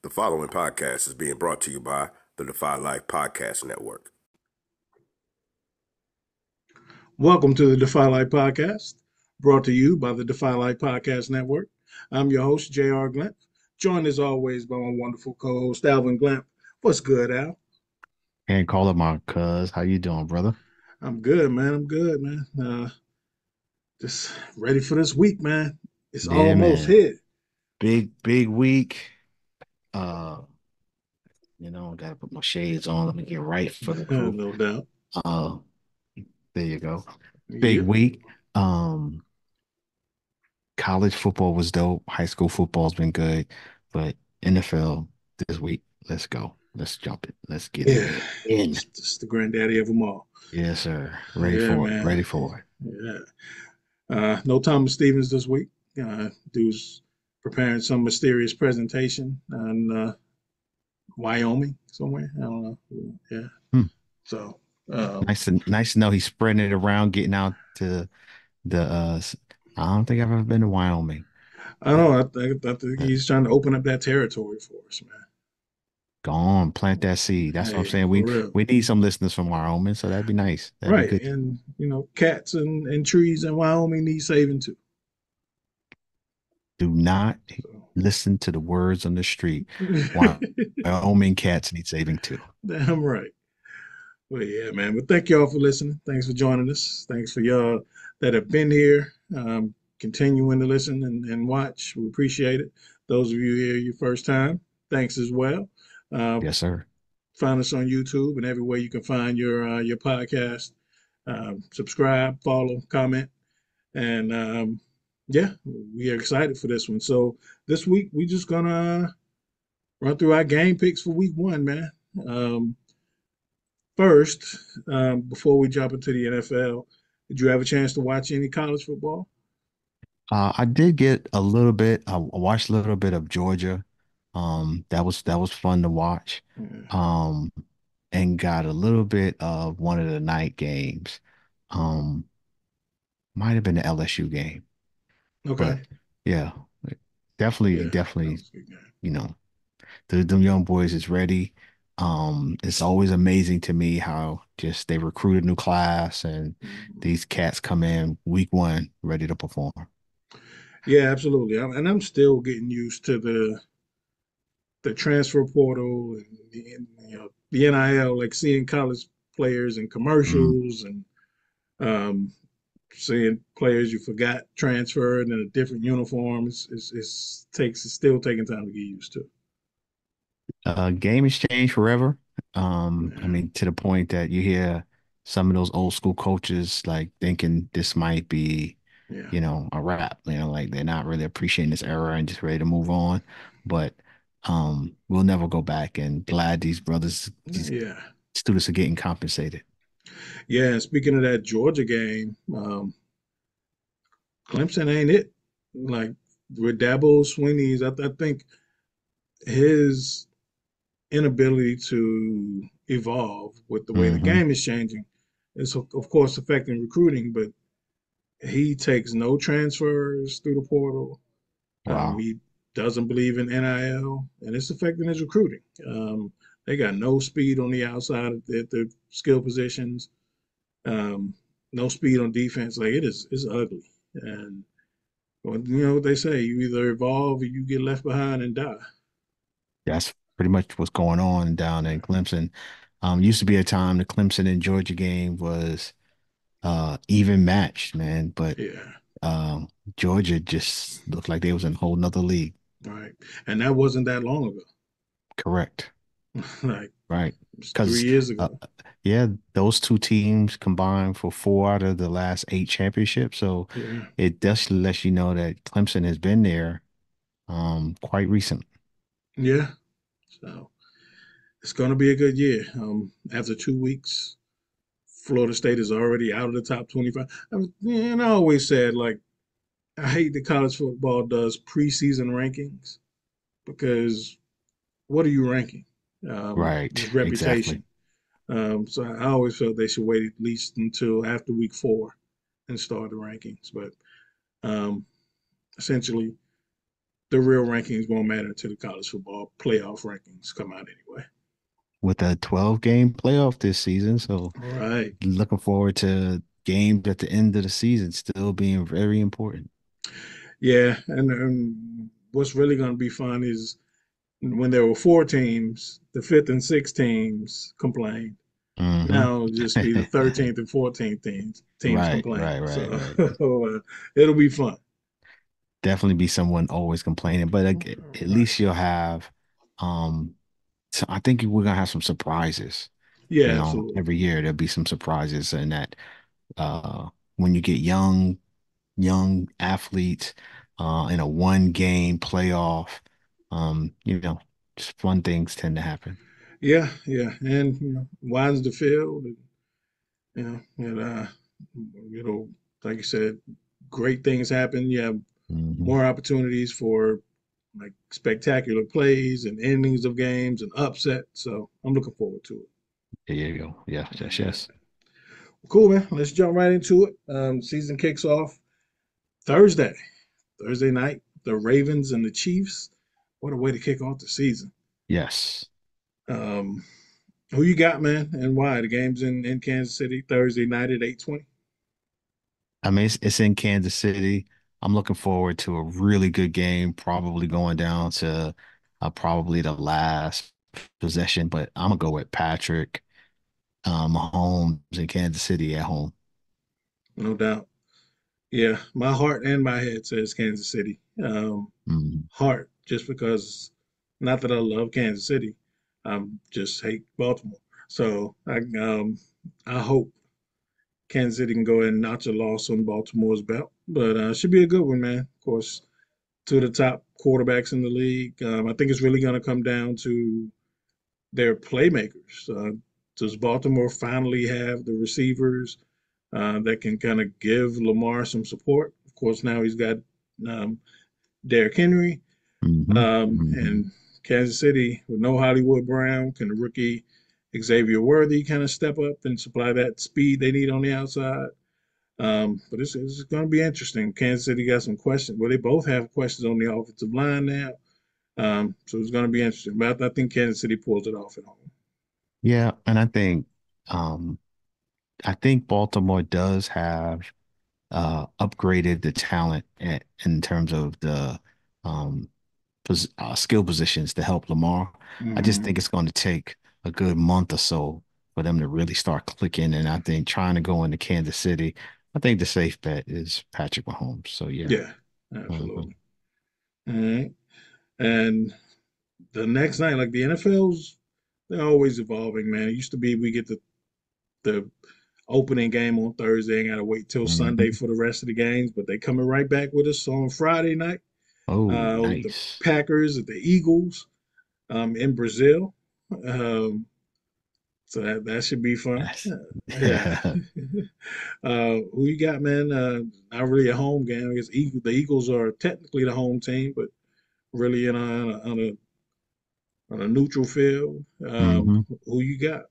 The following podcast is being brought to you by the Defy Life Podcast Network. Welcome to the Defy Life Podcast, brought to you by the Defy Life Podcast Network. I'm your host, J.R. Glimp, joined as always by my wonderful co-host, Alvin Glimp. What's good, Al? Can't call it my cuz. How you doing, brother? I'm good, man. I'm good, man. Just ready for this week, man. It's Yeah, almost man. here. Big week. Uh, gotta put my shades on. Let me get right for the crew. No doubt. Uh, there you go. Big Yep. week. Um, College football was dope. High school football's been good, but NFL this week. Let's go. Let's jump it. Let's get it Yeah. in. It's the granddaddy of them all. Yes, sir. Ready Yeah, for it. man. Ready for it. Yeah. No Thomas Stevens this week. Dude's preparing some mysterious presentation on Wyoming somewhere. I don't know. Yeah. Hmm. So, Nice to know he's spreading it around, getting out to the I don't think I've ever been to Wyoming. I don't know. I think he's trying to open up that territory for us, man. Go on, plant that seed. That's what I'm Hey, saying. for We real. we need some listeners from Wyoming, so that'd be nice. That'd be Right. good. And, cats and trees in Wyoming need saving too. Do not So, listen to the words on the street. Wyoming cats need saving too. damn right. Well, yeah, man. But thank y'all for listening. Thanks for joining us. Thanks for y'all that have been here, continuing to listen and watch. We appreciate it. Those of you here your first time, thanks as well. Uh, Yes, sir. Find us on YouTube and everywhere you can find your podcast. Subscribe, follow, comment, and yeah, we are excited for this one. So this week we just gonna run through our game picks for week one, man. Um, First, before we jump into the NFL, did you have a chance to watch any college football? I did get a little bit. I watched a little bit of Georgia. That was fun to watch. Yeah. Um, and got a little bit of one of the night games. Um, might have been the LSU game, Okay. but yeah, definitely, Yeah, that definitely, was a good game. you know. Them young boys is ready. It's always amazing to me how just they recruit a new class and Mhm. these cats come in week one ready to perform. Yeah, absolutely. And I'm still getting used to the transfer portal and the NIL, like seeing college players in Mm, commercials and um, seeing players you forgot transferred in a different uniform. It's still taking time to get used to. game has changed forever. I Yeah, mean, to the point that you hear some of those old school coaches like thinking this might be, yeah, a wrap, like they're not really appreciating this era and just ready to move on. But we'll never go back and glad these brothers, these yeah, students are getting compensated. yeah. And speaking of that Georgia game, Clemson ain't it. Like with Dabo Swinney's, I think his inability to evolve with the way the Hmm. game is changing is, of course, affecting recruiting. But he takes no transfers through the portal. Wow. He doesn't believe in NIL, and it's affecting his recruiting. They got no speed on the outside at the skill positions, um, no speed on defense. Like it's ugly. And well, you know what they say: you either evolve or you get left behind and die. That's pretty much what's going on down in Clemson. Used to be a time the Clemson and Georgia game was even matched, man, but Yeah, Georgia just looked like they was in a whole nother league. right. And that wasn't that long ago. Correct. Like Right. it's three Because years ago. yeah, those two teams combined for four out of the last eight championships. So Yeah, it does let you know that Clemson has been there quite recent. yeah. So it's going to be a good year. After 2 weeks, Florida State is already out of the top 25. And I always said, like, I hate that college football does preseason rankings because what are you ranking? Right. Just Exactly. reputation. So I always felt they should wait at least until after week 4 and start the rankings. But um, essentially, the real rankings won't matter until the college football playoff rankings come out anyway. with a 12 game playoff this season. So All right. looking forward to games at the end of the season still being very important. Yeah, and what's really going to be fun is when there were four teams, the fifth and sixth teams complained. Hmm. Now it'll just be the 13th and 14th teams Right, right, complaining. right, So right. it'll be fun. Definitely be someone always complaining, but at Right. least you'll have, um, so I think we're gonna have some surprises. Yeah, absolutely. Every year there'll be some surprises in that, when you get young athletes, in a one game playoff, just fun things tend to happen. Yeah, yeah, and widens the field. And, and like you said, great things happen. You have Hmm. more opportunities for like spectacular plays and endings of games and upsets. So I'm looking forward to it. There you go. Yeah, All yes, right. yes. Cool, man. Let's jump right into it. Season kicks off Thursday. Thursday night, the Ravens and the Chiefs. What a way to kick off the season. Yes. Um, who you got, man, and why? The game's in Kansas City Thursday night at 8:20. I mean, it's in Kansas City. I'm looking forward to a really good game, probably going down to probably the last possession, but I'm gonna go with Patrick Mahomes in Kansas City at home. No doubt. Yeah, my heart and my head says Kansas City. Mhm. Heart, just because, not that I love Kansas City, I just hate Baltimore. So I hope Kansas City can go ahead and notch a loss on Baltimore's belt. But it should be a good one, man. Of course, two of the top quarterbacks in the league. I think it's really going to come down to their playmakers. Does Baltimore finally have the receivers that can kind of give Lamar some support? Of course, now he's got um, Derrick Henry, Hmm. Hmm. and Kansas City with no Hollywood Brown. Can the rookie Xavier Worthy kind of step up and supply that speed they need on the outside? But it's going to be interesting. Kansas City got some questions. Well, they both have questions on the offensive line now. So it's going to be interesting. But I think Kansas City pulls it off at home. Yeah, and um I think Baltimore does have upgraded the talent in terms of the um skill positions to help Lamar. I just Mm-hmm. think it's going to take a good month or so for them to really start clicking. And I think trying to go into Kansas City, I think the safe bet is Patrick Mahomes. So yeah. Yeah, Hmm. absolutely. All right. And the next night, like the NFL's, they're always evolving, man. It used to be we get the opening game on Thursday and got to wait till Sunday Hmm. for the rest of the games, but they coming right back with us on Friday night. Oh, With the nice. Packers and the Eagles in Brazil. Um, so that should be fun. Yes. Yeah. Who you got, man? Not really a home game. I guess the Eagles are technically the home team, but really on a neutral field. Hmm. Who you got?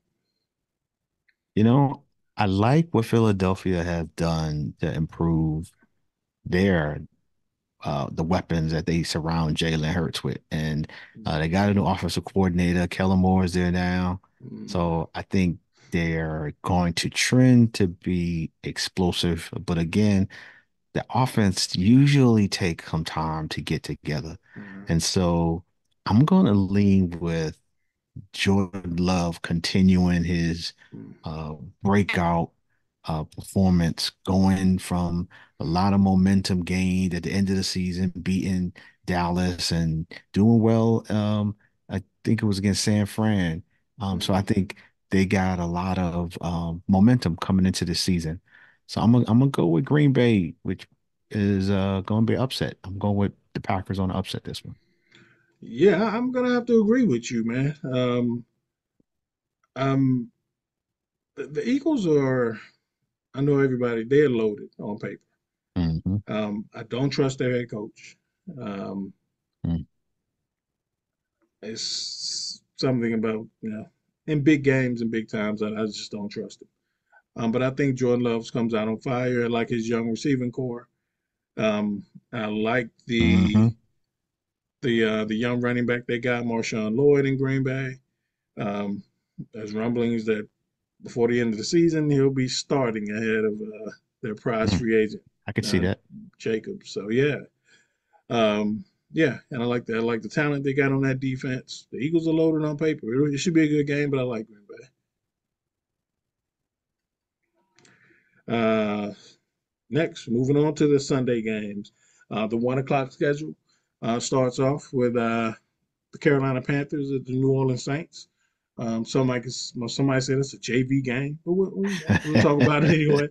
You know, I like what Philadelphia has done to improve their the weapons that they surround Jalen Hurts with. And they got a new offensive coordinator. Kellen Moore is there now. Mm, So I think they're going to trend to be explosive. But again, the offense usually takes some time to get together. mm, And so I'm going to lean with Jordan Love continuing his mm, uh, breakout performance, going from a lot of momentum gained at the end of the season, beating Dallas and doing well. I think it was against San Fran. So I mm. think they got a lot of momentum coming into the season. So I'm gonna go with Green Bay, which is going to be upset. I'm going with the Packers on the upset this one. Yeah, I'm gonna have to agree with you, man. Um, the Eagles are. I know everybody. They're loaded on paper. Hmm. I don't trust their head coach. Um, Hmm. it's something about in big games and big times. I just don't trust him. But I think Jordan Love comes out on fire. I like his young receiving core. I like Hmm. the young running back they got, Marshawn Lloyd in Green Bay. Um, there's rumblings that before the end of the season he'll be starting ahead of their prize Mm, free agent I could see uh, that. Jacobs. So um, yeah, and I like that. I like the talent they got on that defense. The Eagles are loaded on paper. It should be a good game, but I like Green Bay. Next, moving on to the Sunday games. The 1 o'clock schedule starts off with the Carolina Panthers at the New Orleans Saints. Somebody said it's a JV game, but we'll talk about it anyway.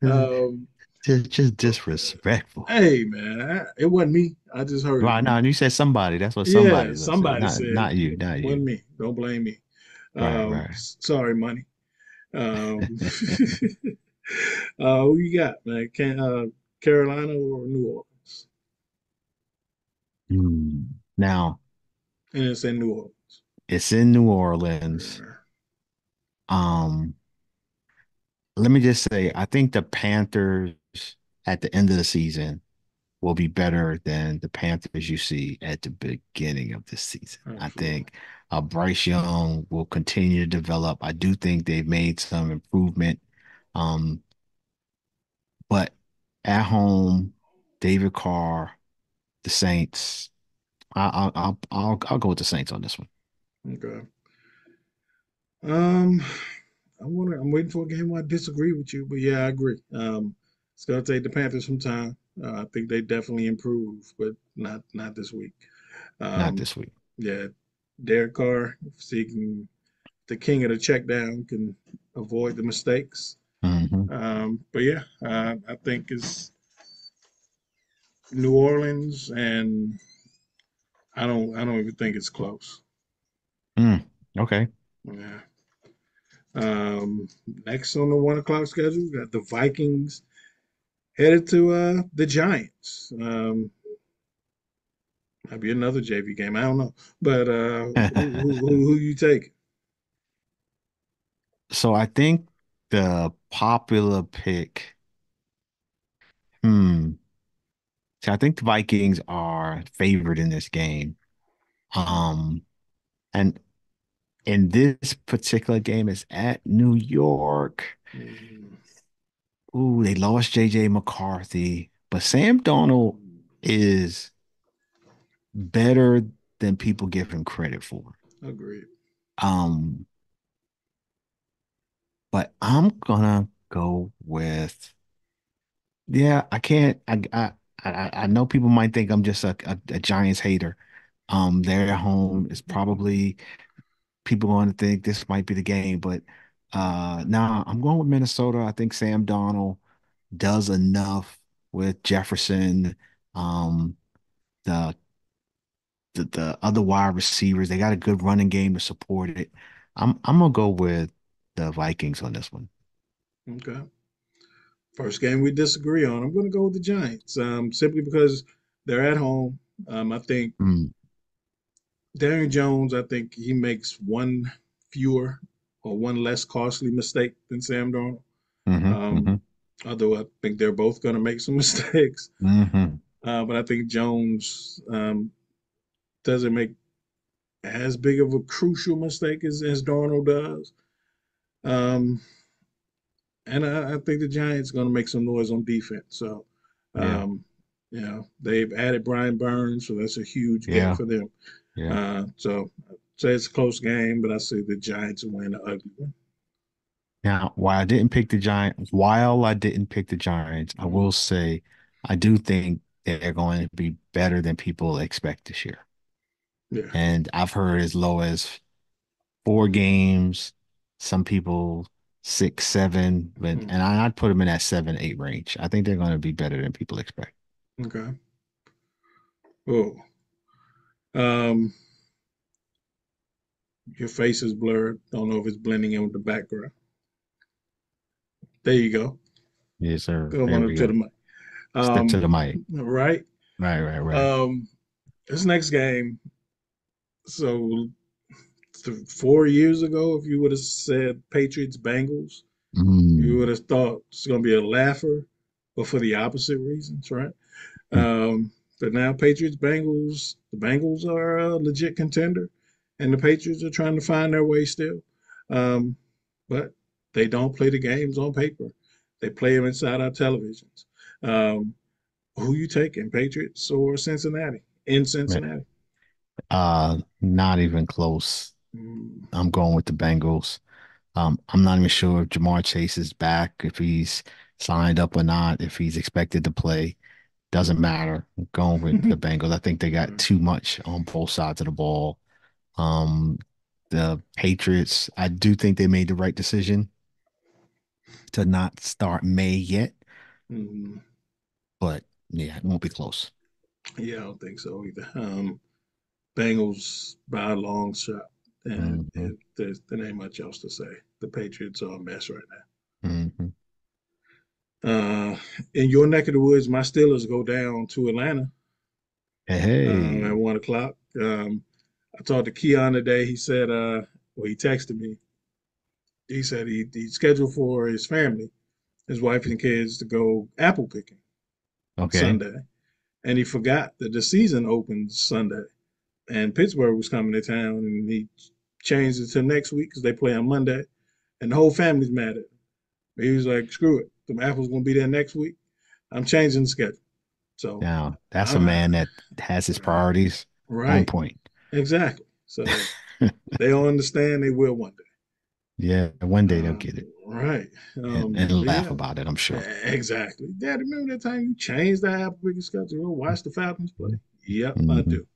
Um, Just disrespectful. hey man, it wasn't me. I just heard it. Right now, you said somebody. That's what Yeah, somebody said. somebody Not said not you, it not you. wasn't me. Don't blame me. Right, right. Sorry, money. Who you got, man? Carolina or New Orleans? Now, And it's in New Orleans. it's in New Orleans. Uh, Um, Let me just say, I think the Panthers at the end of the season will be better than the Panthers you see at the beginning of this season. I Absolutely. think Bryce Young will continue to develop. I do think they've made some improvement. Um, but at home, David Carr, the Saints, I'll go with the Saints on this one. Okay. Um, I'm waiting for a game where I disagree with you, but yeah, I agree. It's gonna take the Panthers some time. I think they definitely improve, but not this week. Not Um, this week. yeah, Derek Carr, if he can, the king of the check down, can avoid the mistakes. Hmm. But yeah, I think it's New Orleans, and I don't even think it's close. Mm, okay. Yeah. Next on the 1 o'clock schedule, we got the Vikings headed to the Giants. Might be another JV game. I don't know, but who you take? So I think the popular pick. Hmm. So I think the Vikings are favored in this game. Um, and in this particular game, it's at New York. Mm, Ooh, they lost JJ McCarthy, but Sam Donald is better than people give him credit for. agreed. Um, but I'm gonna go with yeah, I can't I know people might think I'm just a Giants hater. Their home is probably people going to think this might be the game, but nah, I'm going with Minnesota. I think Sam Donald does enough with Jefferson, um, the the other wide receivers. They got a good running game to support it. I'm gonna go with the Vikings on this one. Okay. First game we disagree on. I'm going to go with the Giants, simply because they're at home. I think Mm, Daniel Jones. I think he makes one fewer or one less costly mistake than Sam Darnold. hmm Um, hmm although I think they're both going to make some mistakes. hmm But I think Jones doesn't make as big of a crucial mistake as Darnold does. Um, and I think the Giants are going to make some noise on defense. So, Yeah, um, they've added Brian Burns, so that's a huge get yeah, for them. yeah. So I'd say it's a close game, but I say the Giants will win the ugly one. Now, while I didn't pick the Giants, I Mhm. will say I do think they're going to be better than people expect this year. Yeah. And I've heard as low as 4 games, some people 6, 7, but Mhm. and I'd put them in that 7, 8 range. I think they're going to be better than people expect. Okay. Oh, um, your face is blurred. Don't know if it's blending in with the background. There you go. Yes, sir. Come There on up we to the go. mic. Step to the mic. Right. Right, right, right. Um, this next game. So 4 years ago, if you would have said Patriots Bengals, you would Mm. have thought it's going to be a laugher, but for the opposite reasons, right? Um, But now Patriots Bengals, the Bengals are a legit contender, and the Patriots are trying to find their way still. Um, but they don't play the games on paper; they play them inside our televisions. Um, who you taking, Patriots or Cincinnati? In Cincinnati. Not even close. Mm. I'm going with the Bengals. I'm not even sure if Jamar Chase is back, if he's signed up or not, if he's expected to play. Doesn't matter. I'm going with the Bengals. I think they got too much on both sides of the ball. Um, the Patriots, I do think they made the right decision to not start May yet, Mm. but yeah, it won't be close. Yeah, I don't think so either. Bengals by a long shot, and Hmm. there ain't much else to say. The Patriots are a mess right Hmm. now. In your neck of the woods, my Steelers go down to Atlanta at Hey, 1 o'clock. I talked to Keon today. He said, well, he texted me. He said he scheduled for his family, his wife and kids, to go apple picking okay. Sunday, and he forgot that the season opens Sunday, and Pittsburgh was coming to town, and he changed it to next week because they play on Monday, and the whole family's mad at him. He was like, "Screw it, the apple's gonna be there next week. I'm changing the schedule." So, Now, that's a I'm man that has his priorities on right, point. exactly. So they don't understand. They will one day. Yeah, one day they'll get it Right. and But laugh yeah, about it, I'm sure. exactly. Dad, remember that time you changed that apple picking schedule? Go watch the Falcons play. Yep, I Hmm. do.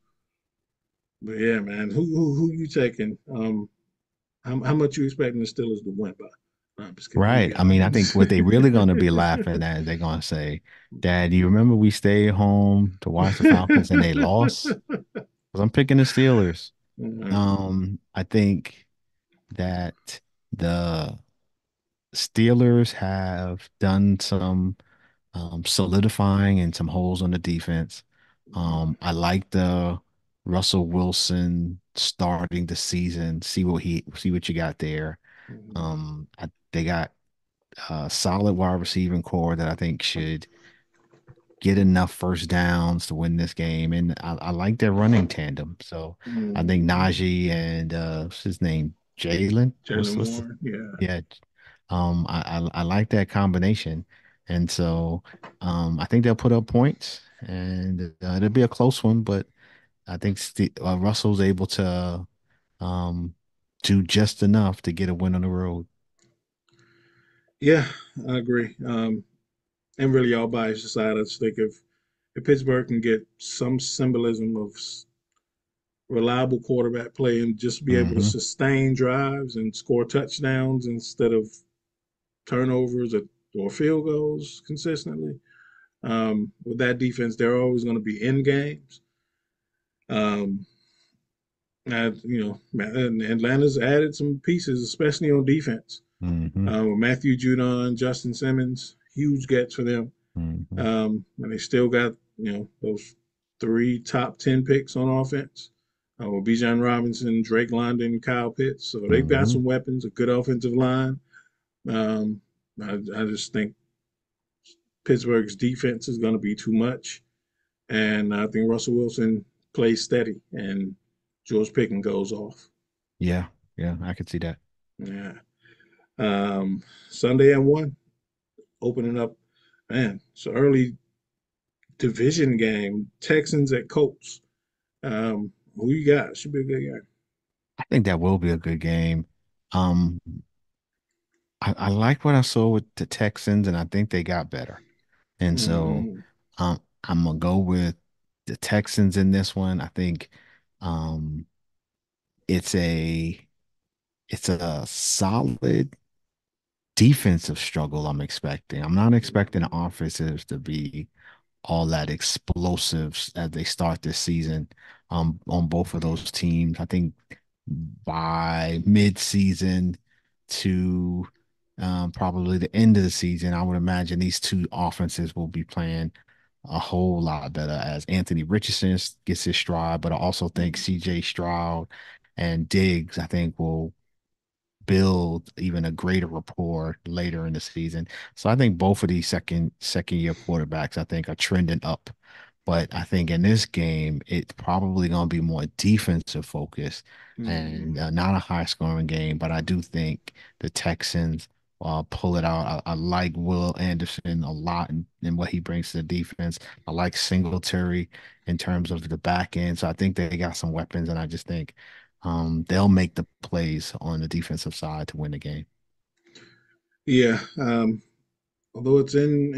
But yeah, man, who you taking? How much you expecting the Steelers to win by? No, I'm just kidding. Let me Right. be I mean, I think honest. what they really going to be laughing at is they're going to say, Dad, you remember we stayed home to watch the Falcons and they lost? Because I'm picking the Steelers. I think that the Steelers have done some solidifying and some holes on the defense. I like the Russell Wilson starting the season. See what you got there. They got a solid wide receiving core that I think should get enough first downs to win this game, and I like their running tandem. So I think Najee and what's his name, Jalen. Jalen What's the, Warren, yeah. yeah, I like that combination, and so I think they'll put up points, and it'll be a close one, but I think Russell's able to um do just enough to get a win on the road. Yeah, I agree. And really, all bias aside, I just think if Pittsburgh can get some symbolism of reliable quarterback play and just be able to Hmm. sustain drives and score touchdowns instead of turnovers or field goals consistently, with that defense, they're always going to be in games. Um, and, and Atlanta's added some pieces, especially on defense. Hmm. Matthew Judon, Justin Simmons, huge gets for them. Hmm. And they still got, those three top 10 picks on offense with Bijan Robinson, Drake London, Kyle Pitts. So they've got Hmm. some weapons, a good offensive line. Um, I just think Pittsburgh's defense is going to be too much. And I think Russell Wilson plays steady and George Pickens goes off. Yeah, yeah, I could see that. Yeah. Sunday at 1, opening up, man, it's an early division game. Texans at Colts. Who you got? Should be a good game. I think that will be a good game. Um, I like what I saw with the Texans, and I think they got better. And so, Mm-hmm. I'm gonna go with the Texans in this one. I think, um, it's a it's a solid defensive struggle I'm expecting. I'm not expecting the offensives to be all that explosives as they start this season on both of those teams. I think by mid-season to probably the end of the season, I would imagine these two offenses will be playing a whole lot better as Anthony Richardson gets his stride, but I also think CJ Stroud and Diggs, I think, will build even a greater rapport later in the season. So I think both of these second year quarterbacks, I think, are trending up. But I think in this game, it's probably going to be more defensive focused Mhm. and not a high scoring game. But I do think the Texans pull it out. I like Will Anderson a lot in what he brings to the defense. I like Singletary in terms of the back end. So I think they got some weapons, and I just think they'll make the plays on the defensive side to win the game. Yeah. Although it's in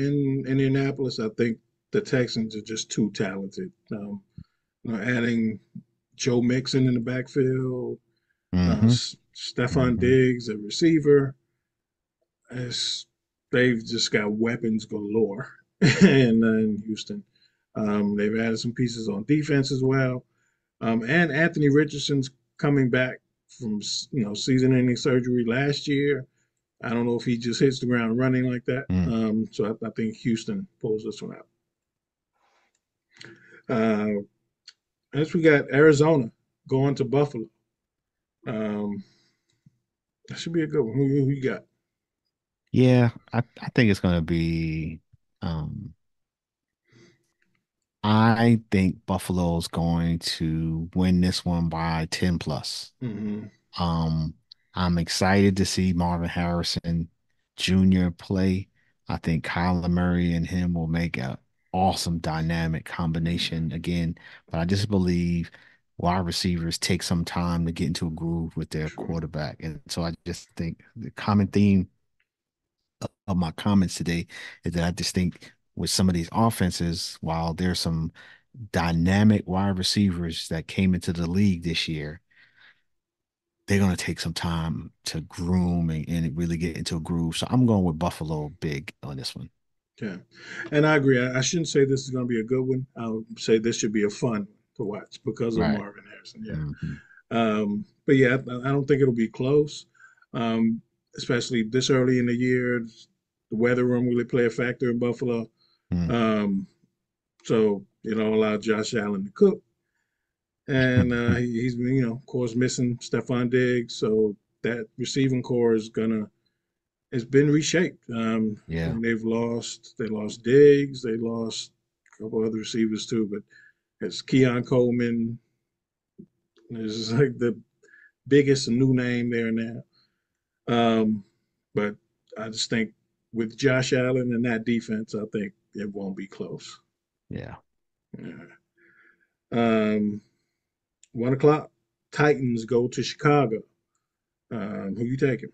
Indianapolis, I think the Texans are just too talented. Adding Joe Mixon in the backfield, Hmm. Stephon Hmm. Diggs, a receiver. It's, they've just got weapons galore in Houston. They've added some pieces on defense as well. And Anthony Richardson's coming back from season-ending surgery last year. I don't know if he just hits the ground running like that. Mm. So I think Houston pulls this one out. Uh, Next, we got Arizona going to Buffalo. Um, that should be a good one. Who you got? Yeah, I think it's going to be. Um, I think Buffalo's going to win this one by 10 plus. Hmm. Um, I'm excited to see Marvin Harrison Jr. play. I think Kyler Murray and him will make a awesome dynamic combination again. But I just believe wide receivers take some time to get into a groove with their True. quarterback. And so I just think the common theme of my comments today is that I just think with some of these offenses, while there's some dynamic wide receivers that came into the league this year, they're going to take some time to groom and really get into a groove. So I'm going with Buffalo big on this one. Yeah, and I agree. I shouldn't say this is going to be a good one. I'll say this should be a fun to watch because of Right. Marvin Harrison. Yeah. Hmm. But yeah, I don't think it'll be close, um, especially this early in the year. The weather won't really play a factor in Buffalo. Mm. Um, so allow Josh Allen to cook. And he's been, of course, missing Stephon Diggs. So that receiving core is gonna it's been reshaped. I Yeah. think they lost Diggs, they lost a couple other receivers too, but it's Keon Coleman is like the biggest new name there now. But I just think with Josh Allen and that defense, I think it won't be close. Yeah. Yeah. Um, 1 o'clock, Titans go to Chicago. Who you taking?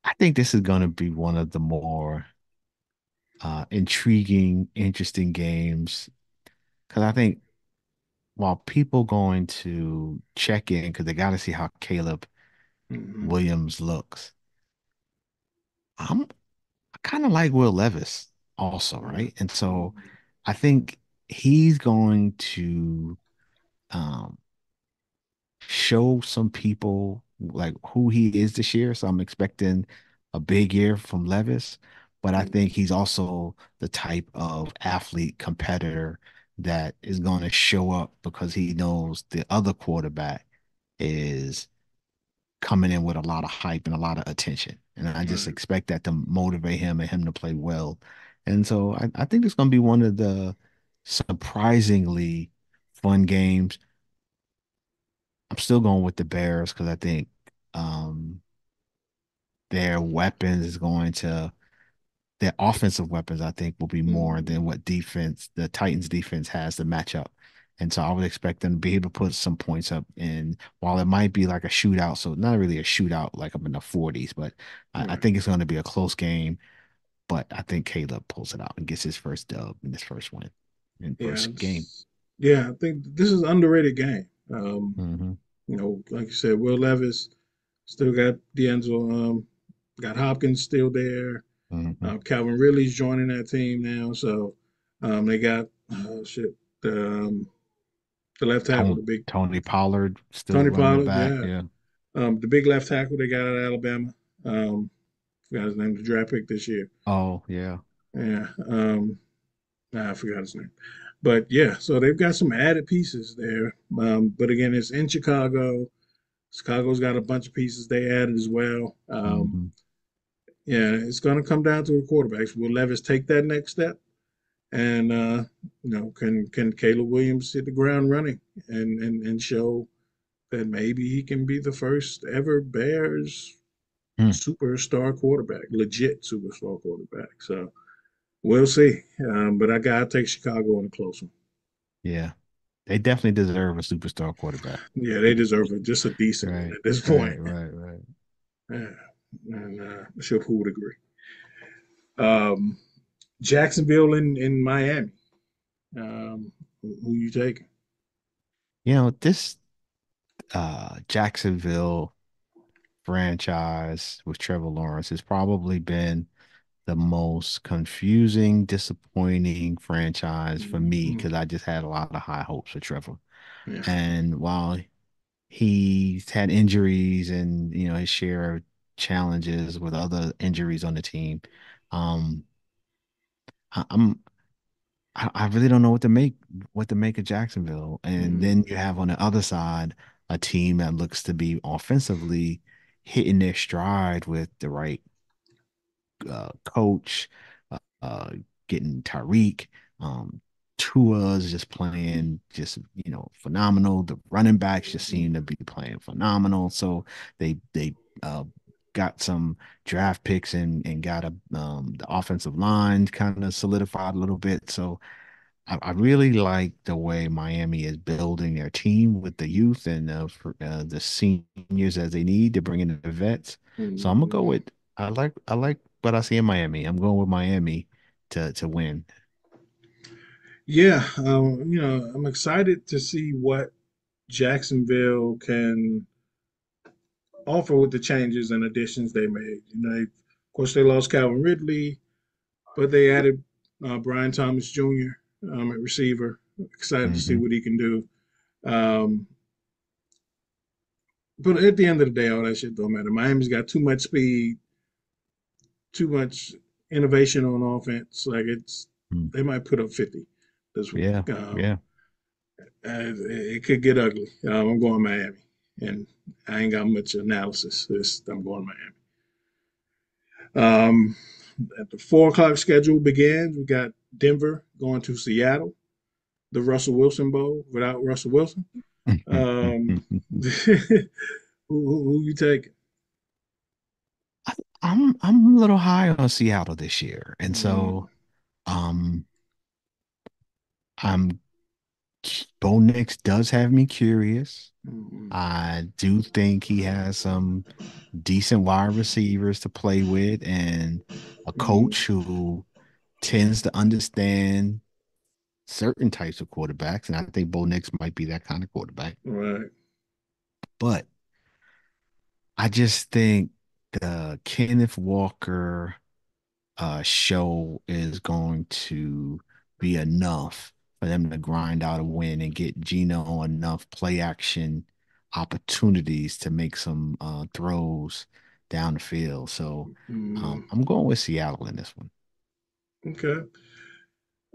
I think this is going to be one of the more intriguing, interesting games because I think while people going to check in because they got to see how Caleb Hmm. Williams looks, I'm I kind of like Will Levis also, Yeah. right? And so I think he's going to um, show some people like who he is this year. So I'm expecting a big year from Levis, but I think he's also the type of athlete competitor that is going to show up because he knows the other quarterback is coming in with a lot of hype and a lot of attention. And I just Right. expect that to motivate him and him to play well. And so I think it's going to be one of the surprisingly fun games. I'm still going with the Bears because I think um, their weapons is going to their offensive weapons, I think, will be more Hmm. than what defense the Titans defense has to match up. And so I would expect them to be able to put some points up. And while it might be like a shootout, so not really a shootout like up in the 40s, but I Right. think it's going to be a close game. But I think Caleb pulls it out and gets his first dub in his first win in Yeah. first game. Yeah. I think this is an underrated game. Hmm. Like you said, Will Levis still got D'Angelo. Got Hopkins still there. Hmm. Calvin Ridley's joining that team now. So they got shit. The, the left tackle, Tony, the big Tony Pollard still Tony running it Pollard. back. Yeah. Yeah. The big left tackle they got out of Alabama. Forgot his name. The draft pick this year. Oh, yeah. Yeah. Nah, I forgot his name. But yeah, so they've got some added pieces there. But again, it's in Chicago. Chicago's got a bunch of pieces they added as well. Hmm. Yeah, it's going to come down to the quarterbacks. Will Levis take that next step? And can Caleb Williams hit the ground running and show that maybe he can be the first ever Bears Hmm. superstar quarterback, legit superstar quarterback. So we'll see. But I gotta take Chicago in a close one. Yeah. They definitely deserve a superstar quarterback. Yeah, they deserve it, just a decent one Right, at this right, point. right, right. Yeah, and I'm sure who would agree. Um, Jacksonville in Miami. Who you taking? This Jacksonville franchise with Trevor Lawrence has probably been the most confusing, disappointing franchise for me Mm, because I just had a lot of high hopes for Trevor. yeah. And while he's had injuries and his share of challenges with other injuries on the team, um, I, I'm I really don't know what to make of Jacksonville. And then Mm, you have on the other side a team that looks to be offensively hitting their stride with the right coach, uh, getting Tyreek. Tua's just playing phenomenal. The running backs just seem to be playing phenomenal. So they uh, got some draft picks and got the offensive line kind of solidified a little bit. So I really like the way Miami is building their team with the youth and the seniors as they need to bring in the vets. So I'm gonna go mm. with I like what I see in Miami. I'm going with Miami to win. Yeah, I'm excited to see what Jacksonville can offer with the changes and additions they made. Of course, they lost Calvin Ridley, but they added Brian Thomas Jr. At receiver. Excited to see Hmm. what he can do. Um, but at the end of the day, all that shit don't matter. Miami's got too much speed, too much innovation on offense. Like they might put up 50 this week. Yeah, yeah. It could get ugly. I'm going Miami, and I ain't got much analysis. I'm going Miami. At the 4 o'clock schedule begins, we got Denver going to Seattle, the Russell Wilson Bowl without Russell Wilson. Um, who you taking? I'm a little high on Seattle this year, and Mm, so um I'm Bo Nix does have me curious. mm, I do think he has some decent wide receivers to play with and a mm, coach who tends to understand certain types of quarterbacks. And I think Bo Nix might be that kind of quarterback. right. But I just think the Kenneth Walker show is going to be enough for them to grind out a win and get Gino enough play action opportunities to make some throws down the field. So Mm, I'm going with Seattle in this one. okay.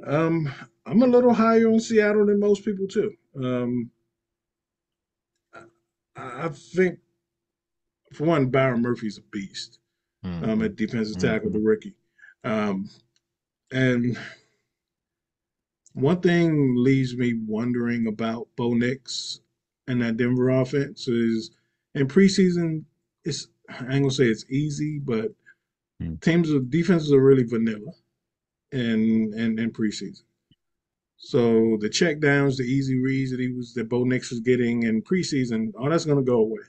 Um, I'm a little higher on Seattle than most people too. I think for one, Byron Murphy's a beast. Hmm. At defensive tackle, the Hmm. rookie. Um, and one thing leaves me wondering about Bo Nix and that Denver offense is in preseason, I ain't gonna say it's easy, but teams of defenses are really vanilla in preseason. So the check downs, the easy reads that Bo Nix was getting in preseason, all that's gonna go away.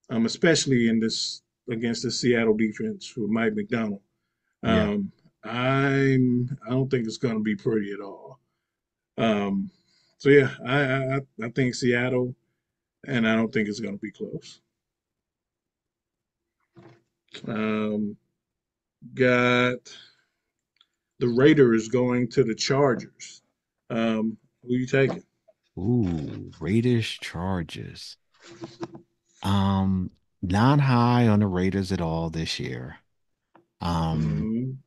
Especially in this against the Seattle defense with Mike McDonald. Yeah. Um, I don't think it's gonna be pretty at all. Um, so yeah, I think Seattle, and I don't think it's going to be close. Um, got the Raiders going to the Chargers. Who you taking? Ooh, Raiders Chargers. Um, Not high on the Raiders at all this year. Um, Mm,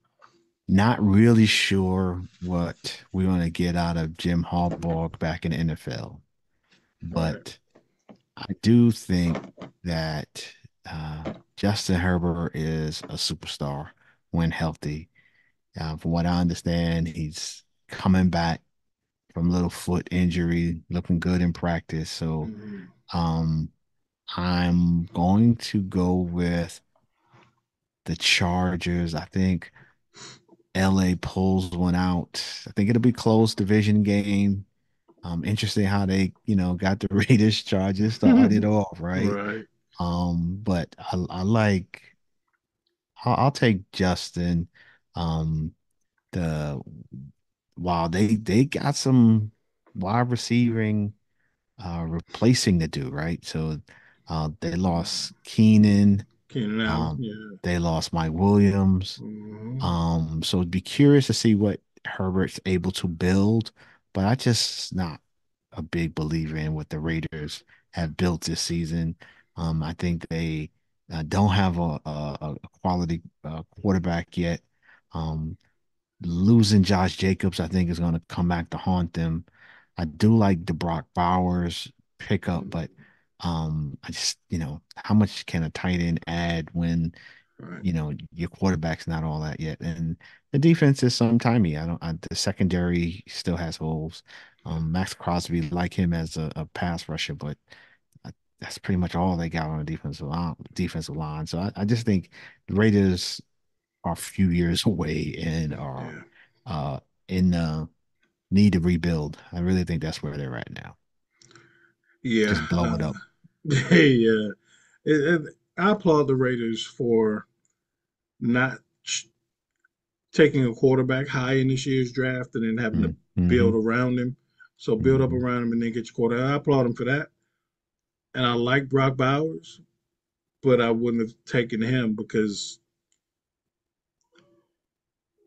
Not really sure what we're going to get out of Jim Harbaugh back in the NFL, right. but I do think that Justin Herbert is a superstar when healthy. From what I understand, he's coming back from little foot injury, looking good in practice. So Mhm. um I'm going to go with the Chargers. I think LA pulls one out. I think it'll be close division game. Interesting how they, got the Raiders Chargers started off, right? Right. But I like I'll take Justin. Um, the while they got some wide receiving replacing to do, right? So they lost Keenan, Keenan Allen. um, Yeah. they lost Mike Williams. Mhm. So it'd be curious to see what Herbert's able to build, but I just not a big believer in what the Raiders have built this season. I think they don't have a quality quarterback yet. Um, Losing Josh Jacobs, I think, is going to come back to haunt them. I do like the Brock Bowers pickup, Mhm. but I just, how much can a tight end add when Right. your quarterback's not all that yet? And the defense is sometimey. The secondary still has holes. Max Crosby, like him as a pass rusher, but I, that's pretty much all they got on the defensive line. Defensive line. So I just think the Raiders are a few years away and are Yeah. uh in need to rebuild. I really think that's where they're at now. Yeah. Just blow it up. Hey, I applaud the Raiders for not taking a quarterback high in this year's draft and then having to Mm-hmm. build around him. So build up Hmm. around him and then get your quarterback. I applaud him for that. And I like Brock Bowers, but I wouldn't have taken him because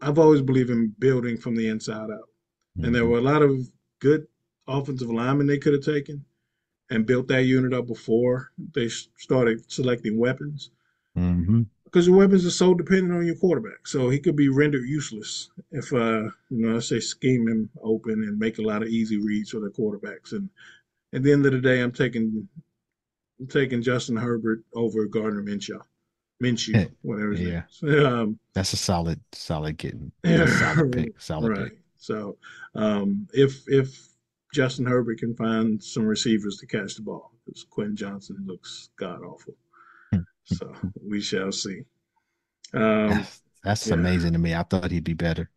I've always believed in building from the inside out. And there Hmm. were a lot of good offensive linemen they could have taken and built that unit up before they started selecting weapons. Hmm. Because your weapons are so dependent on your quarterback, so he could be rendered useless if I say scheme him open and make a lot of easy reads for the quarterbacks. And at the end of the day, I'm taking Justin Herbert over Gardner Minshew, whatever his name Yeah, is. that's a solid getting. That's a solid pick. Solid pick. Right. So if Justin Herbert can find some receivers to catch the ball, because Quentin Johnson looks god awful. So we shall see. Um, That's yeah, amazing to me. I thought he'd be better,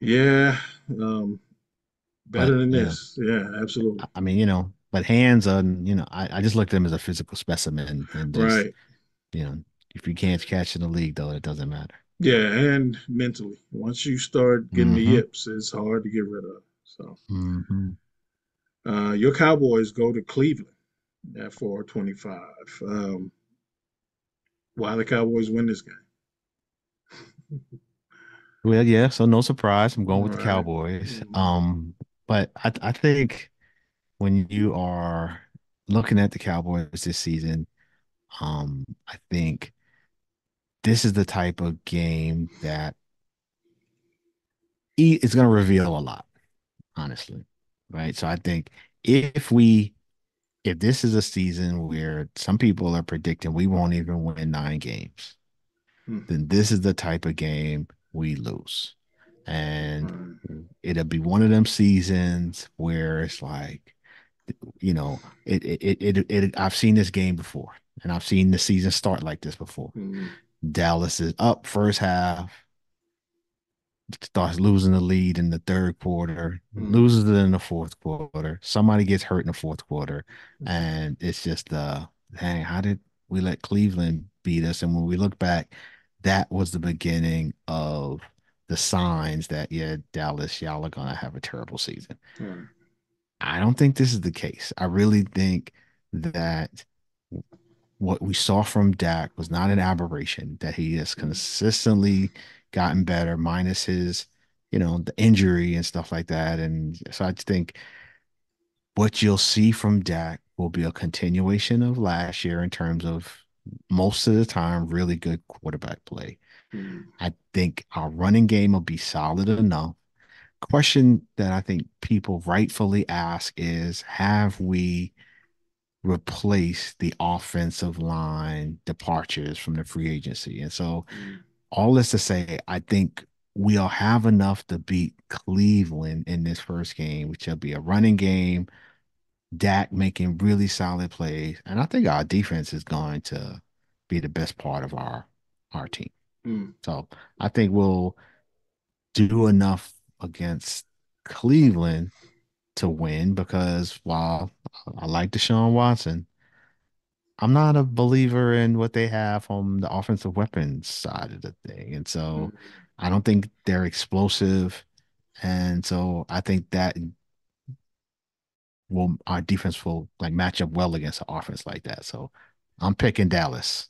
yeah, um, better but than this. Yeah, absolutely. I mean, but hands on, I just looked at him as a physical specimen and just, Right. you know, if you can't catch in the league though, it doesn't matter. Yeah, and mentally, once you start getting the Hmm. yips, it's hard to get rid of. So Hmm. your Cowboys go to Cleveland at 425. Why the Cowboys win this game? Well, yeah, so no surprise. I'm going with the Right. Cowboys. Mhm. But I think when you are looking at the Cowboys this season, I think this is the type of game that is going to reveal a lot, honestly. Right. So I think if we if this is a season where some people are predicting we won't even win 9 games, Hmm. then this is the type of game we lose. And Right. it'll be one of them seasons where it's like, I've seen this game before, and I've seen the season start like this before. Mhm. Dallas is up first half, starts losing the lead in the third quarter, Mhm. loses it in the fourth quarter. Somebody gets hurt in the fourth quarter, and it's just dang, how did we let Cleveland beat us? And when we look back, that was the beginning of the signs that yeah, Dallas, y'all are gonna have a terrible season. Right. I don't think this is the case. I really think that what we saw from Dak was not an aberration, that he has Mhm. consistently gotten better, minus his, the injury and stuff like that. And so I just think what you'll see from Dak will be a continuation of last year in terms of most of the time, really good quarterback play. Mhm. I think our running game will be solid enough. Question that I think people rightfully ask is, have we replace the offensive line departures from the free agency? And so Mhm. all this to say, I think we'll have enough to beat Cleveland in this first game, which will be a running game, Dak making really solid plays, and I think our defense is going to be the best part of our team. Mm. So I think we'll do enough against Cleveland to win because while I like Deshaun Watson, I'm not a believer in what they have on the offensive weapons side of the thing. And so Mm. I don't think they're explosive. And so I think that will our defense will like match up well against an offense like that. So I'm picking Dallas.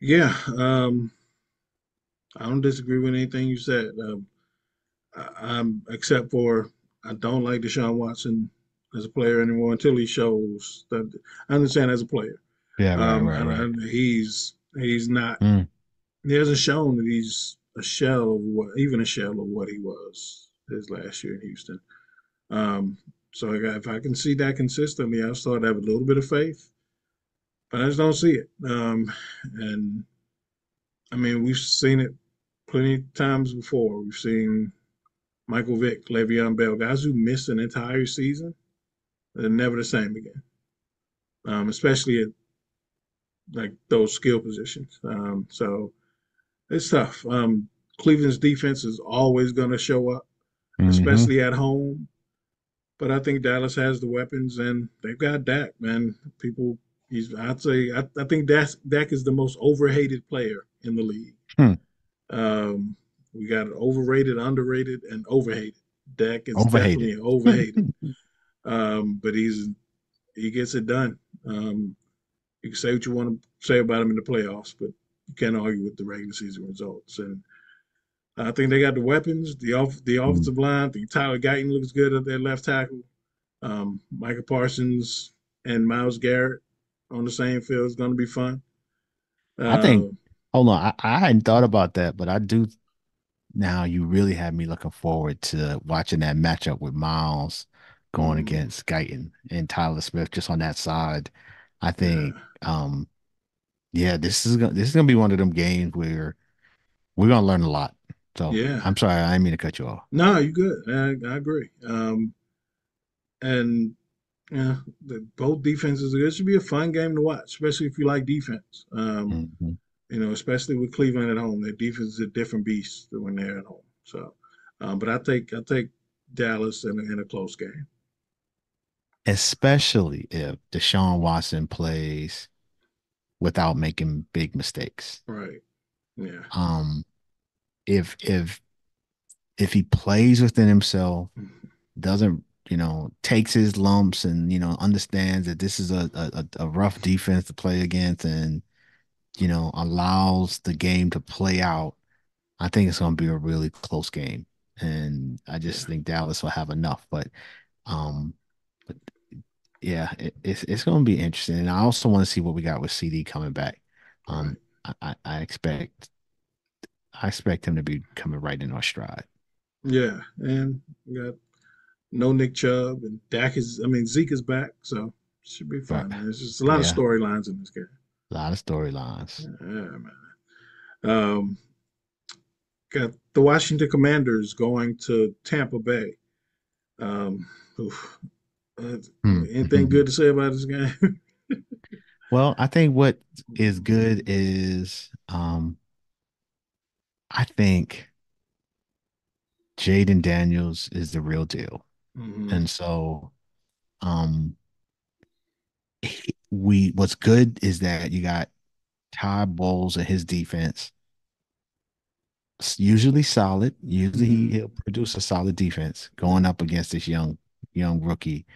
Yeah, I don't disagree with anything you said. I'm except for I don't like Deshaun Watson as a player anymore until he shows that I understand as a player. Yeah, right, right, right. And he's not Mm, he hasn't shown that he's a shell of what even a shell of what he was his last year in Houston. Um, so if I can see that consistently, I'll start to have a little bit of faith, but I just don't see it. And I mean, we've seen it plenty of times before. We've seen Michael Vick, Le'Veon Bell, guys who miss an entire season, they're never the same again. Especially at like those skill positions. So it's tough. Cleveland's defense is always going to show up, hmm especially at home. But I think Dallas has the weapons, and they've got Dak. Man, people, I'd say, I think Dak is the most overhated player in the league. hmm. Um, we got overrated, underrated, and overhated. Dak is Overhated. definitely overhated, but he gets it done. You can say what you want to say about him in the playoffs, but you can't argue with the regular season results. And I think they got the weapons, the Mm. offensive line. I think Tyler Guyton looks good at their left tackle. Micah Parsons and Myles Garrett on the same field is going to be fun. I think, Uh, hold on, I hadn't thought about that, but I do now. You really have me looking forward to watching that matchup with Miles going mm, against Guyton and Tyler Smith just on that side. I think, yeah, yeah, this is gonna be one of them games where we're gonna learn a lot. So yeah. I'm sorry, I didn't mean to cut you off. No, you good. I agree. And yeah, both defenses. It should be a fun game to watch, especially if you like defense. Mhm. Especially with Cleveland at home, their defense is a different beast than when they're at home. So, but I take Dallas in a close game. Especially if Deshaun Watson plays without making big mistakes. Right. Yeah. Um, if he plays within himself, doesn't takes his lumps and understands that this is a rough defense to play against and allows the game to play out, I think it's going to be a really close game, and I Yeah. just think Dallas will have enough. Um, but yeah, it's going to be interesting, and I also want to see what we got with CD coming back. Um, Right. I expect him to be coming right in our stride. Yeah. And we got no Nick Chubb and Dak is. I mean Zeke is back, so it should be Right. fun, man. There's just a lot of Yeah, storylines in this game. a lot of storylines. Yeah, man. Um, got the Washington Commanders going to Tampa Bay. Um, oof. Uh, anything Hmm. good to say about this game? Well, I think what is good is I think Jaden Daniels is the real deal. Hmm. And so um we what's good is that you got Todd Bowles and his defense. It's usually solid. Usually Hmm. he'll produce a solid defense going up against this young rookie.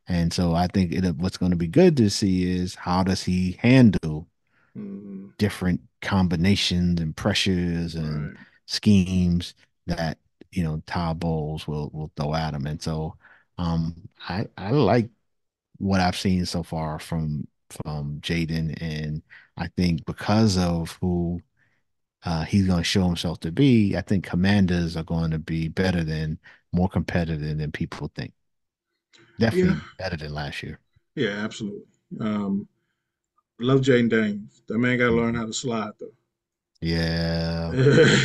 And so I think what's going to be good to see is how does he handle Hmm. different combinations and pressures and Right. schemes that Todd Bowles will throw at him. And so I like what I've seen so far from Jaden, and I think because of who he's going to show himself to be, I think Commanders are going to be better than more competitive than people think. Yeah. Definitely better than last year. Yeah. Absolutely. Love Jaden Daniels. That man got to learn Mhm. how to slide though. Yeah.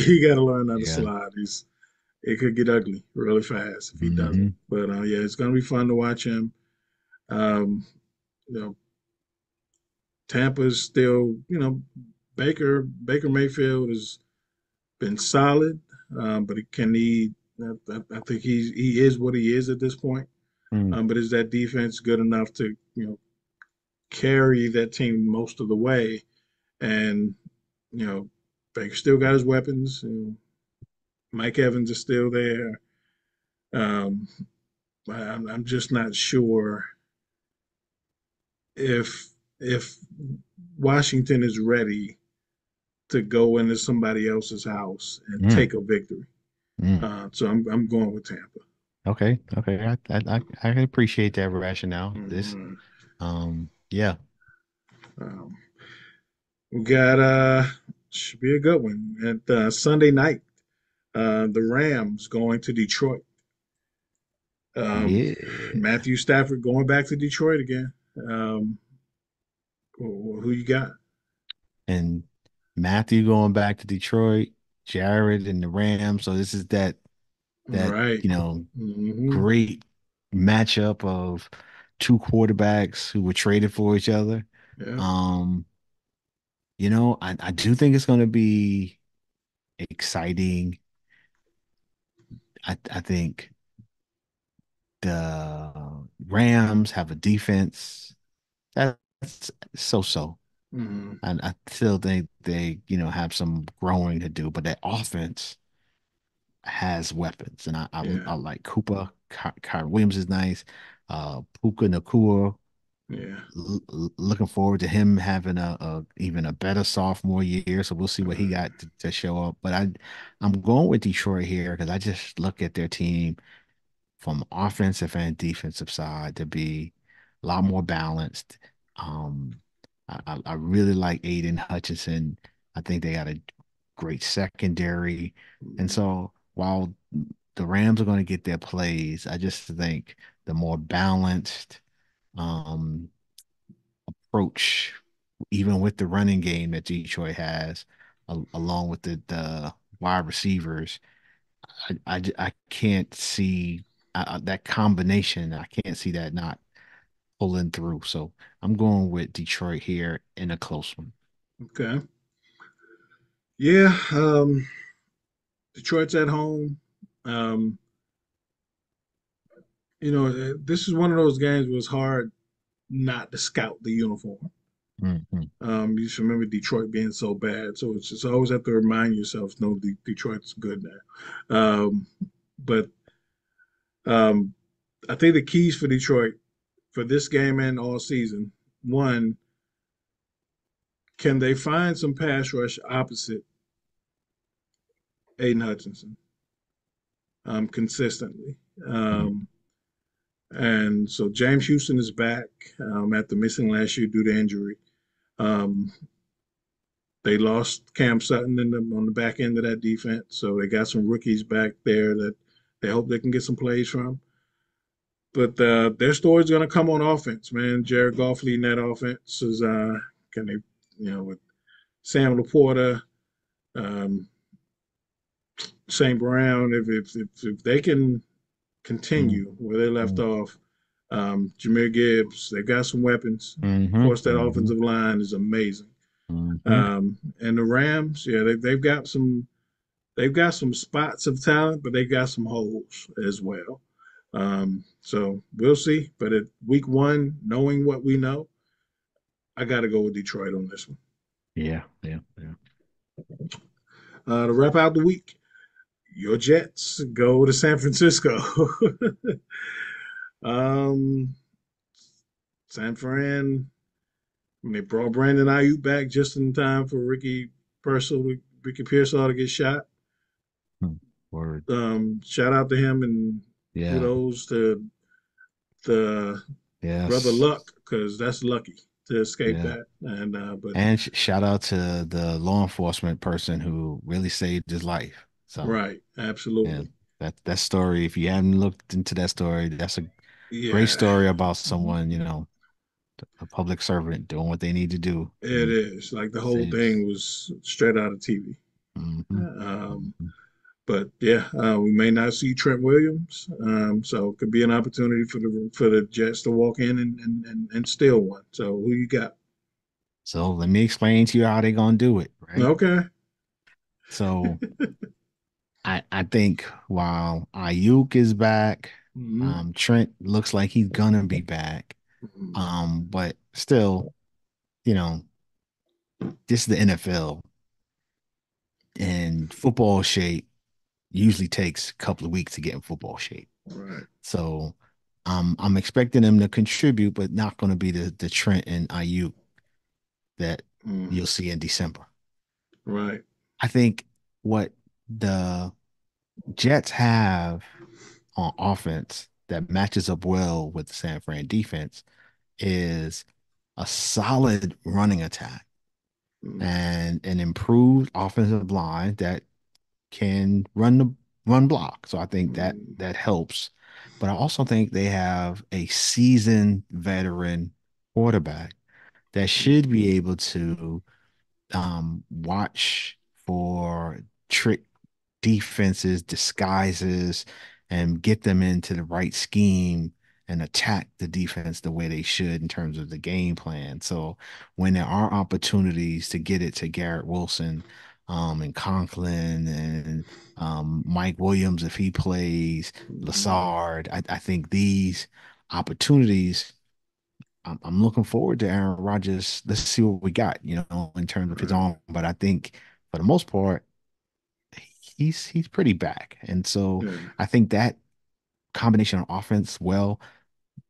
He got to learn how to Yeah. slide. It could get ugly really fast if he doesn't. Hmm. But yeah, it's gonna be fun to watch him. Um, you know, Tampa's still, Baker Mayfield has been solid, but he can need. I think he is what he is at this point. Mm. But is that defense good enough to carry that team most of the way? And you know, Baker still got his weapons. Mike Evans is still there. Um, I'm just not sure if Washington is ready to go into somebody else's house and Mm. take a victory. Mm. So I'm going with Tampa. Okay. Okay. I can appreciate that rationale. This, Mhm. yeah. Um, we got should be a good one at Sunday night. The Rams going to Detroit. Um, Yeah. Matthew Stafford going back to Detroit again. Um, who you got? And Matthew going back to Detroit, Jared and the Rams. So this is that, Right. you know, Hmm. great matchup of two quarterbacks who were traded for each other. Yeah. Um, I do think it's gonna be exciting. I think the Rams have a defense that's so-so. Hmm. And I still think they, have some growing to do, but that offense has weapons. And Yeah. I like Cooper. Kyron Williams is nice. Puka Nakua. Yeah. Looking forward to him having a even a better sophomore year. So we'll see what he Uh, got to show up. But I'm going with Detroit here because I just look at their team from offensive and defensive side to be a lot more balanced. Um, I really like Aiden Hutchinson. I think they got a great secondary. And so while the Rams are going to get their plays, I just think the more balanced um, approach, even with the running game that Detroit has, along with the wide receivers, I can't see that combination. I can't see that not pulling through. So I'm going with Detroit here in a close one. okay. Yeah. Detroit's at home. Um, this is one of those games where it's hard not to scout the uniform. Mhm. You should remember Detroit being so bad, so it's just always have to remind yourself, no, Detroit's good now. But I think the keys for Detroit for this game and all season, one, can they find some pass rush opposite Aiden Hutchinson consistently? Mhm. Um, and so James Houston is back after missing last year due to injury. Um, they lost Cam Sutton on the back end of that defense, so they got some rookies back there that they hope they can get some plays from. But their story's going to come on offense, man. Jared Goff leading that offense is can they, with Sam Laporta, um, St. Brown, if they can Mhm. continue where they left Mhm. off, Jameer Gibbs, they've got some weapons. Of Mhm. course, that Mhm. offensive line is amazing. Mhm. And the Rams, yeah, they've got some spots of talent, but they got some holes as well. So we'll see. But at week one, knowing what we know, I got to go with Detroit on this one. Yeah, yeah, yeah. To wrap out the week, your Jets go to San Francisco. um, San Fran, they brought Brandon Ayuk back just in time for Ricky Pearsall to get shot. Hmm. Word. Shout out to him and Yeah. kudos to the brother Yes. Luck because that's lucky to escape Yeah. that. And but And shout out to the law enforcement person who really saved his life. So, right, yeah, absolutely, that story, if you haven't looked into that story, that's a great yeah. story about someone, A public servant doing what they need to do. It is like the whole Saves. thing was straight out of TV. Hmm. Um, Hmm. but yeah, we may not see Trent Williams, so it could be an opportunity for the Jets to walk in and steal one. So who you got? So let me explain to you how they're gonna do it, right? Okay. So I think while Ayuk is back, Hmm. Trent looks like he's gonna be back. But still, you know, this is the NFL and football shape usually takes a couple of weeks to get in football shape. Right. So I'm expecting them to contribute, but not going to be the Trent and Ayuk that Mm. you'll see in December. Right. I think what the Jets have on offense that matches up well with the San Fran defense is a solid running attack Mm. and an improved offensive line that can run block. So I think that Mm. that helps. But I also think they have a seasoned veteran quarterback that should be able to watch for trick defenses, disguises, and get them into the right scheme and attack the defense the way they should in terms of the game plan. So when there are opportunities to get it to Garrett Wilson, and Conklin and Mike Williams, if he plays, Mm. Lassard, I think these opportunities I'm looking forward to Aaron Rodgers. Let's see what we got, in terms of his Right. own. But I think for the most part, he's pretty back. And so Yeah. I think that combination of offense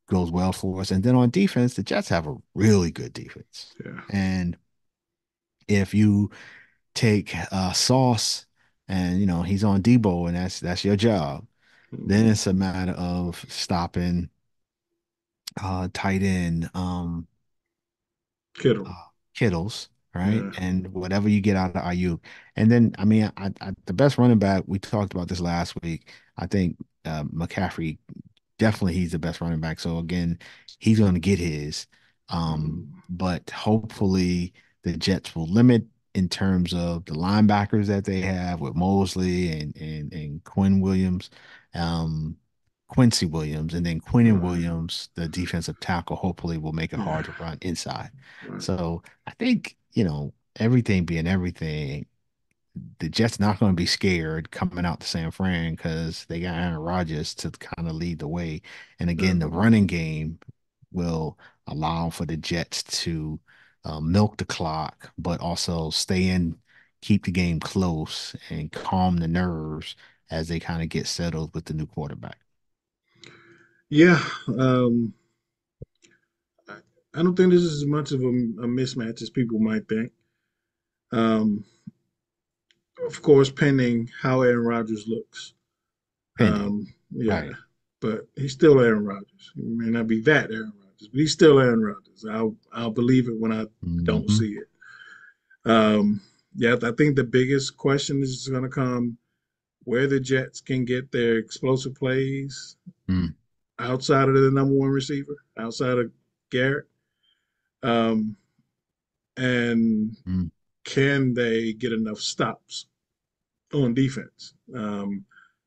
goes well for us. And then on defense, the Jets have a really good defense. Yeah. And if you take Sauce and he's on Debo and that's your job, then Mm. it's a matter of stopping tight end. Kittle. uh, Kittles, right? Yeah. And whatever you get out of Ayuk. And then, I mean, the best running back, we talked about this last week. I think McCaffrey, definitely he's the best running back. So again, he's going to get his. Mm. But hopefully the Jets will limit in terms of the linebackers that they have with Mosley and Quinn Williams. Um, Quincy Williams, and then Quinn Right. Williams, the defensive tackle, hopefully will make it Yeah. hard to run inside. Right. So I think, everything being everything, the Jets not going to be scared coming out to San Fran because they got Aaron Rodgers to kind of lead the way. And again, the Definitely. running game will allow for the Jets to milk the clock, but also stay in, keep the game close, and calm the nerves as they kind of get settled with the new quarterback. Yeah. Um, I, I don't think this is as much of a mismatch as people might think. Um, of course, pending how Aaron Rodgers looks. Pending. Yeah, Right. but he's still Aaron Rodgers. He may not be that Aaron Rodgers, but he's still Aaron Rodgers. I'll believe it when I don't Hmm. see it. Yeah, I think the biggest question is going to come where the Jets can get their explosive plays Mm, outside of the number one receiver, outside of Garrett. Um, and mm, can they get enough stops on defense?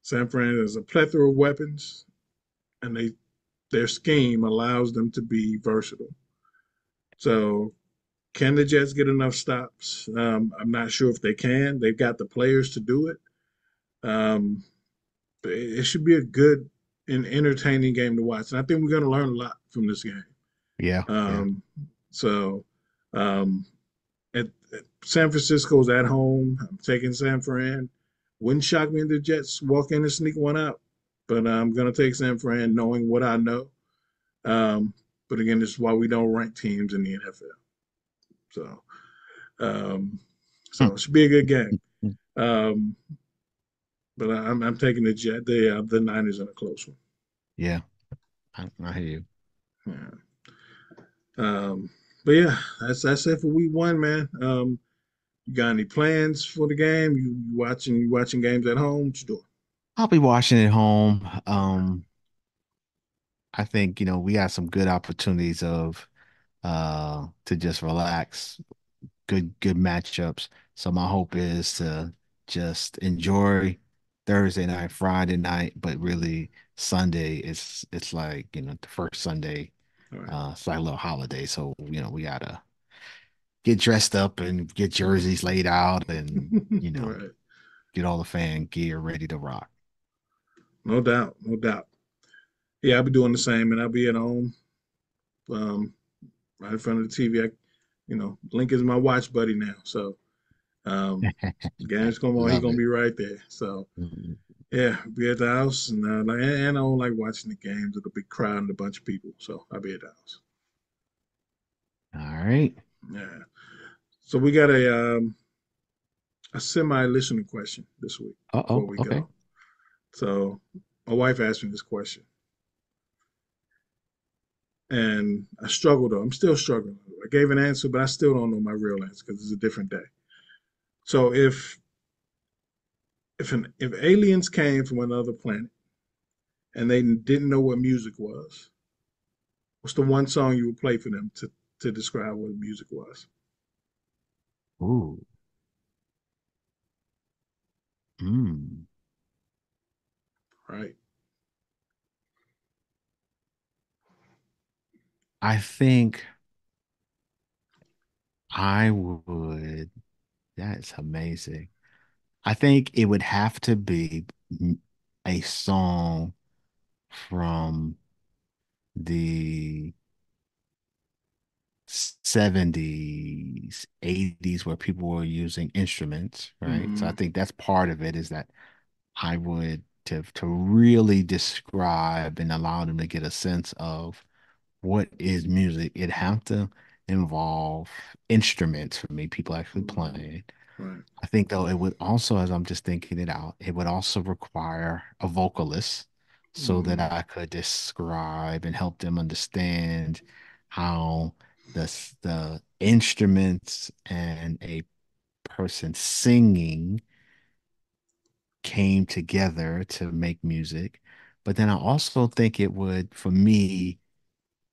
San Fran has a plethora of weapons, and their scheme allows them to be versatile. So, can the Jets get enough stops? I'm not sure if they can. They've got the players to do it. Um, but it should be a good and entertaining game to watch. And I think we're going to learn a lot from this game. yeah, yeah. Um, so, um, at San Francisco's at home. I'm taking San Fran. Wouldn't shock me if the Jets walk in and sneak one out. But I'm going to take San Fran knowing what I know. Um, but again, this is why we don't rank teams in the NFL. So, um, Hmm. so it should be a good game. Um, but I'm taking the Niners in a close one. Yeah, I hear you. Yeah. Um, but yeah, that's it for week one, man. You got any plans for the game? You watching games at home? What you doing? I'll be watching at home. I think, we got some good opportunities of to just relax. Good matchups. So my hope is to just enjoy Thursday night, Friday night, but really Sunday it's like, the first Sunday, All right. it's like a little holiday. So, we gotta get dressed up and get jerseys laid out and, Right. get all the fan gear ready to rock. No doubt. No doubt. Yeah, I'll be doing the same, and I'll be at home, um, right in front of the TV. Link is my watch buddy now, so um, the game's come on, he Love gonna it. be right there. So Mhm. yeah, be at the house, and and I don't like watching the games with a big crowd and a bunch of people, so I'll be at the house. All right. Yeah. So we got a semi-listener question this week before Uh-oh. we Okay. go. So my wife asked me this question, and I struggled. Though I'm still struggling. I gave an answer, but I still don't know my real answer because it's a different day. So if aliens came from another planet and they didn't know what music was, what's the one song you would play for them to describe what music was? Ooh. Mm. Right. I think I would. That's amazing. I think it would have to be a song from the 70s, 80s, where people were using instruments, right? So I Mm-hmm. think that's part of it, is that I would to really describe and allow them to get a sense of what is music. It'd have to involve instruments for me, people actually Mm-hmm. playing. Right. I think though it would also, as I'm just thinking it out, it would also require a vocalist so that Mm-hmm. I could describe and help them understand how the instruments and a person singing came together to make music. But then I also think it would, for me,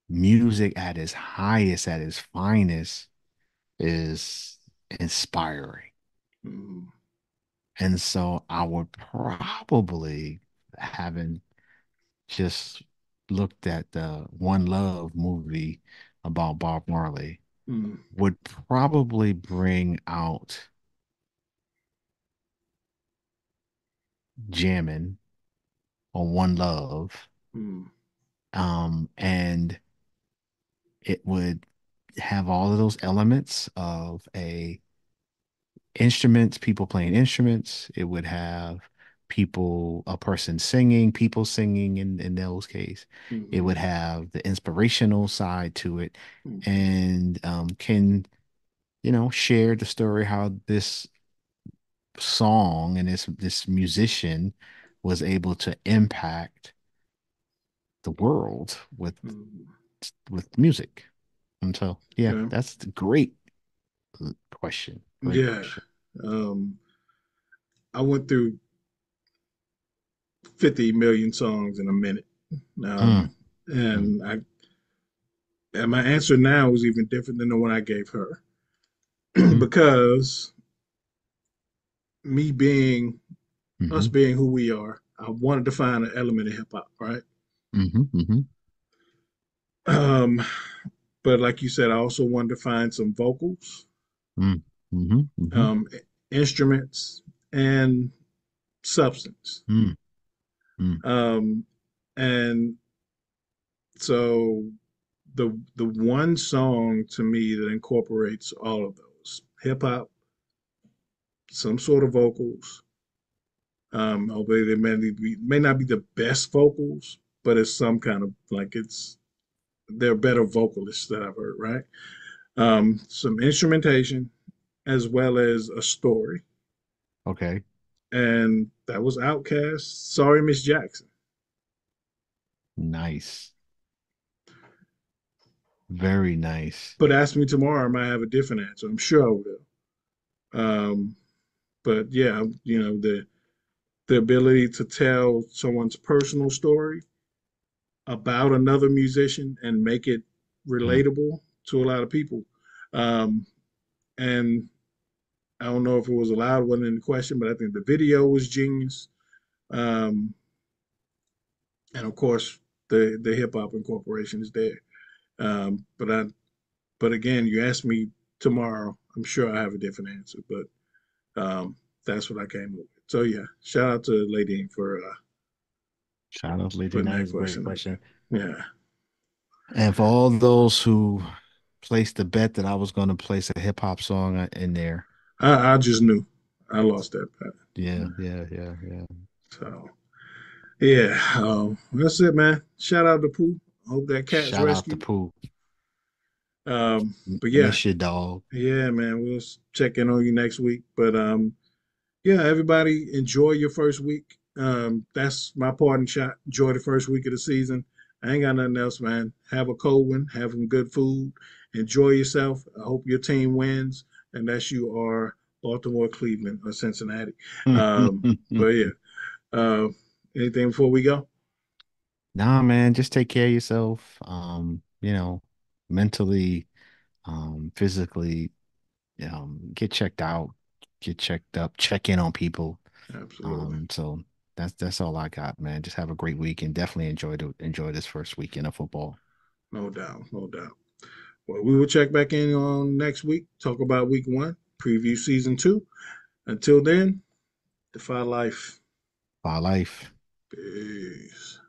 music at its highest, at its finest, is inspiring. Mm-hmm. And so I would probably, having just looked at the One Love movie about Bob Marley, Mm-hmm. would probably bring out jamming on One Love. Mm-hmm. And it would have all of those elements of a instruments, people playing instruments. It would have a person singing, people singing in those case. It Mm-hmm. would have the inspirational side to it, Mm-hmm. and can, share the story how this song and this musician was able to impact the world Mm-hmm. with music. And so, yeah, Okay. that's the great question. Great Yeah. question. Um, I went through 50 million songs in a minute. Mm, Um, mm, and I and my answer now is even different than the one I gave her. mm, Because me being us mhm, being who we are, I wanted to find an element of hip hop, right? mhm, mhm, Um, but like you said, I also wanted to find some vocals, mm, mhm, mhm, um, instruments, and substance. mm, mm, Um, and so the one song to me that incorporates all of those hip hop, some sort of vocals, although they may not be the best vocals, but it's some kind of like they're better vocalists that I've heard, right? Some instrumentation as well as a story, okay. and that was Outkast. Sorry, Miss Jackson. Nice. Very nice. But ask me tomorrow, I might have a different answer. I'm sure I will. But yeah, the ability to tell someone's personal story about another musician and make it Mm, relatable to a lot of people. Um, and I don't know if it was allowed, wasn't in the question, but I think the video was genius. Um, and of course, the hip hop incorporation is there. But again, you ask me tomorrow, I'm sure I have a different answer. But that's what I came up with. So yeah, shout out to Lady Shout out, Lady. putting That that was a great question up question. there. Yeah, And for all those who placed the bet that I was going to place a hip hop song in there, I just knew I lost that bet. yeah, yeah, yeah, yeah. So yeah, that's it, man. Shout out to Pooh. Hope that cat's Shout out to rescued. Pooh. But yeah, Miss your dog. yeah, man. We'll check in on you next week. But yeah, everybody enjoy your first week. That's my parting shot. Enjoy the first week of the season. I ain't got nothing else, man. Have a cold one. Have some good food. Enjoy yourself. I hope your team wins, unless you are Baltimore, Cleveland, or Cincinnati. But yeah, uh, anything before we go? Nah, man, just take care of yourself. Mentally, physically, get checked out, get checked up, check in on people. Absolutely. So that's all I got, man. Just have a great week and definitely enjoy this first weekend of football. No doubt. No doubt. Well, we will check back in on next week, talk about week one, preview season two. Until then, Defy Life. Bye life. Peace.